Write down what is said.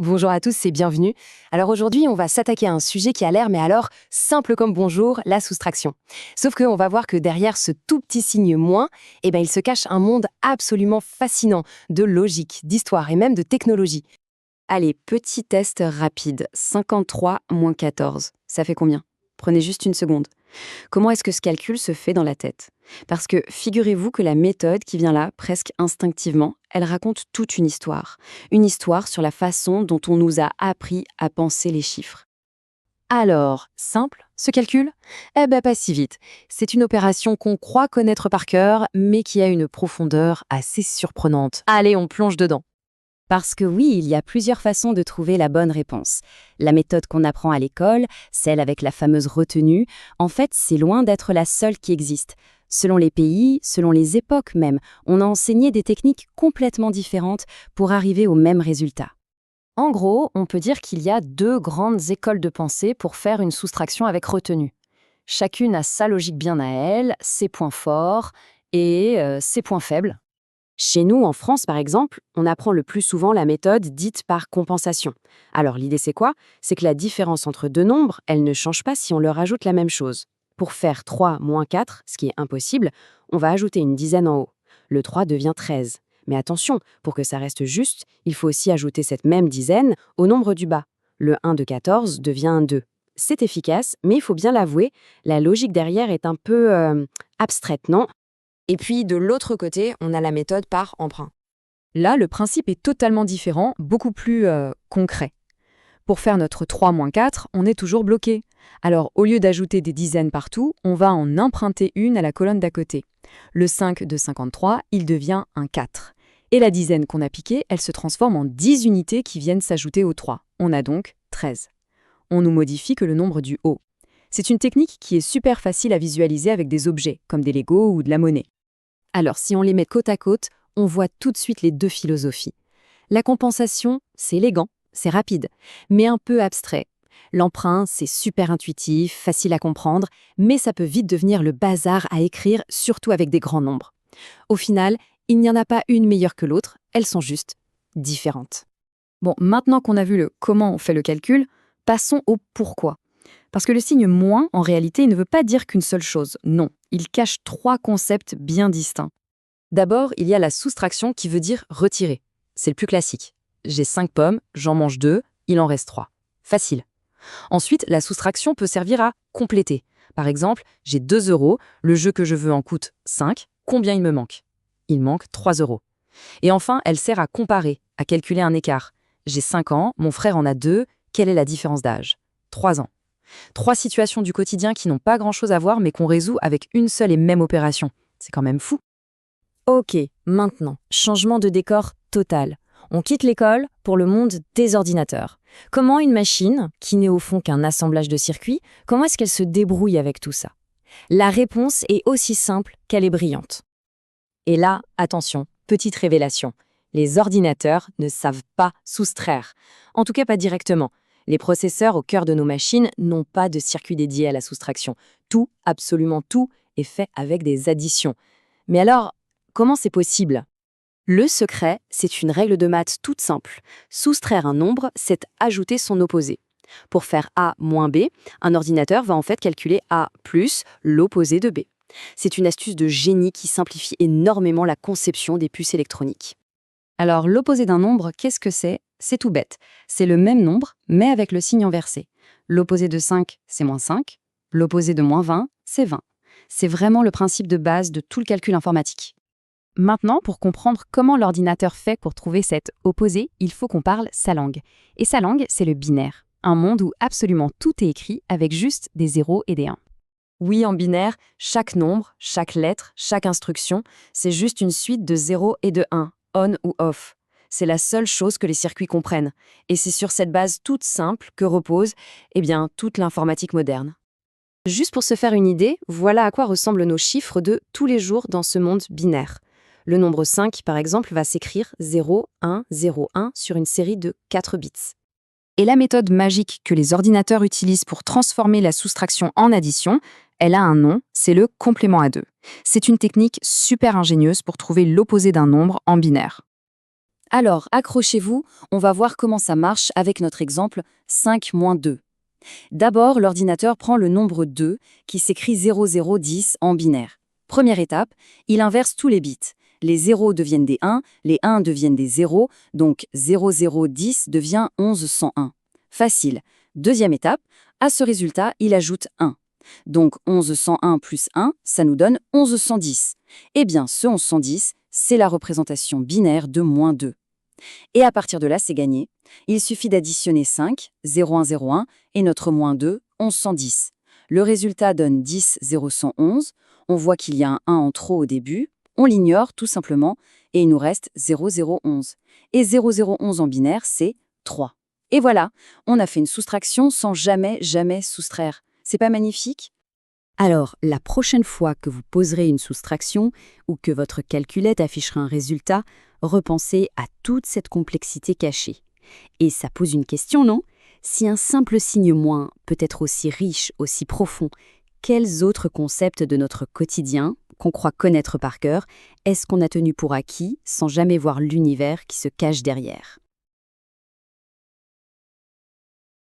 Bonjour à tous et bienvenue. Alors aujourd'hui, on va s'attaquer à un sujet qui a l'air, mais alors, simple comme bonjour, la soustraction. Sauf qu'on va voir que derrière ce tout petit signe moins, il se cache un monde absolument fascinant de logique, d'histoire et même de technologie. Allez, petit test rapide. 53 moins 14, ça fait combien? Prenez juste une seconde. Comment est-ce que ce calcul se fait dans la tête? Parce que figurez-vous que la méthode qui vient là, presque instinctivement, elle raconte toute une histoire. Une histoire sur la façon dont on nous a appris à penser les chiffres. Alors, simple, ce calcul? Pas si vite. C'est une opération qu'on croit connaître par cœur, mais qui a une profondeur assez surprenante. Allez, on plonge dedans. Parce que oui, il y a plusieurs façons de trouver la bonne réponse. La méthode qu'on apprend à l'école, celle avec la fameuse retenue, en fait, c'est loin d'être la seule qui existe. Selon les pays, selon les époques même, on a enseigné des techniques complètement différentes pour arriver au même résultat. En gros, on peut dire qu'il y a deux grandes écoles de pensée pour faire une soustraction avec retenue. Chacune a sa logique bien à elle, ses points forts et ses points faibles. Chez nous, en France par exemple, on apprend le plus souvent la méthode dite par compensation. Alors l'idée c'est quoi? C'est que la différence entre deux nombres, elle ne change pas si on leur ajoute la même chose. Pour faire 3 moins 4, ce qui est impossible, on va ajouter une dizaine en haut. Le 3 devient 13. Mais attention, pour que ça reste juste, il faut aussi ajouter cette même dizaine au nombre du bas. Le 1 de 14 devient un 2. C'est efficace, mais il faut bien l'avouer, la logique derrière est un peu abstraite, non? Et puis, de l'autre côté, on a la méthode par emprunt. Là, le principe est totalement différent, beaucoup plus concret. Pour faire notre 3 moins 4, on est toujours bloqué. Alors, au lieu d'ajouter des dizaines partout, on va en emprunter une à la colonne d'à côté. Le 5 de 53, il devient un 4. Et la dizaine qu'on a piquée, elle se transforme en 10 unités qui viennent s'ajouter au 3. On a donc 13. On nous modifie que le nombre du haut. C'est une technique qui est super facile à visualiser avec des objets, comme des Legos ou de la monnaie. Alors, si on les met côte à côte, on voit tout de suite les deux philosophies. La compensation, c'est élégant, c'est rapide, mais un peu abstrait. L'emprunt, c'est super intuitif, facile à comprendre, mais ça peut vite devenir le bazar à écrire, surtout avec des grands nombres. Au final, il n'y en a pas une meilleure que l'autre, elles sont juste différentes. Bon, maintenant qu'on a vu le comment on fait le calcul, passons au pourquoi. Parce que le signe moins, en réalité, il ne veut pas dire qu'une seule chose. Non, il cache trois concepts bien distincts. D'abord, il y a la soustraction qui veut dire retirer. C'est le plus classique. J'ai 5 pommes, j'en mange 2, il en reste 3. Facile. Ensuite, la soustraction peut servir à compléter. Par exemple, j'ai 2 euros, le jeu que je veux en coûte 5, combien il me manque? Il manque 3 euros. Et enfin, elle sert à comparer, à calculer un écart. J'ai 5 ans, mon frère en a 2, quelle est la différence d'âge? 3 ans. 3 situations du quotidien qui n'ont pas grand-chose à voir mais qu'on résout avec une seule et même opération. C'est quand même fou. Ok, maintenant, changement de décor total. On quitte l'école pour le monde des ordinateurs. Comment une machine, qui n'est au fond qu'un assemblage de circuits, comment est-ce qu'elle se débrouille avec tout ça? La réponse est aussi simple qu'elle est brillante. Et là, attention, petite révélation. Les ordinateurs ne savent pas soustraire. En tout cas, pas directement. Les processeurs au cœur de nos machines n'ont pas de circuit dédié à la soustraction. Tout, absolument tout, est fait avec des additions. Mais alors, comment c'est possible? Le secret, c'est une règle de maths toute simple. Soustraire un nombre, c'est ajouter son opposé. Pour faire A moins B, un ordinateur va en fait calculer A plus l'opposé de B. C'est une astuce de génie qui simplifie énormément la conception des puces électroniques. Alors, l'opposé d'un nombre, qu'est-ce que c'est? C'est tout bête. C'est le même nombre, mais avec le signe inversé. L'opposé de 5, c'est moins 5. L'opposé de moins 20, c'est 20. C'est vraiment le principe de base de tout le calcul informatique. Maintenant, pour comprendre comment l'ordinateur fait pour trouver cet opposé, il faut qu'on parle sa langue. Et sa langue, c'est le binaire. Un monde où absolument tout est écrit avec juste des 0 et des 1. Oui, en binaire, chaque nombre, chaque lettre, chaque instruction, c'est juste une suite de 0 et de 1, on ou off. C'est la seule chose que les circuits comprennent. Et c'est sur cette base toute simple que repose, toute l'informatique moderne. Juste pour se faire une idée, voilà à quoi ressemblent nos chiffres de tous les jours dans ce monde binaire. Le nombre 5, par exemple, va s'écrire 0, 1, 0, 1 sur une série de 4 bits. Et la méthode magique que les ordinateurs utilisent pour transformer la soustraction en addition, elle a un nom, c'est le complément à 2. C'est une technique super ingénieuse pour trouver l'opposé d'un nombre en binaire. Alors, accrochez-vous, on va voir comment ça marche avec notre exemple 5 moins 2. D'abord, l'ordinateur prend le nombre 2, qui s'écrit 0010 en binaire. Première étape, il inverse tous les bits. Les 0 deviennent des 1, les 1 deviennent des 0, donc 0010 devient 1101. Facile. Deuxième étape, à ce résultat, il ajoute 1. Donc 1101 plus 1, ça nous donne 1110. Eh bien, ce 1110, c'est la représentation binaire de moins 2. Et à partir de là, c'est gagné. Il suffit d'additionner 5, 0101, et notre moins 2, 1110. Le résultat donne 10, 0111. On voit qu'il y a un 1 en trop au début. On l'ignore tout simplement, et il nous reste 0011. Et 0011 en binaire, c'est 3. Et voilà, on a fait une soustraction sans jamais soustraire. C'est pas magnifique ? Alors, la prochaine fois que vous poserez une soustraction ou que votre calculette affichera un résultat, repensez à toute cette complexité cachée. Et ça pose une question, non ? Si un simple signe moins peut être aussi riche, aussi profond, quels autres concepts de notre quotidien, qu'on croit connaître par cœur, est-ce qu'on a tenu pour acquis sans jamais voir l'univers qui se cache derrière ?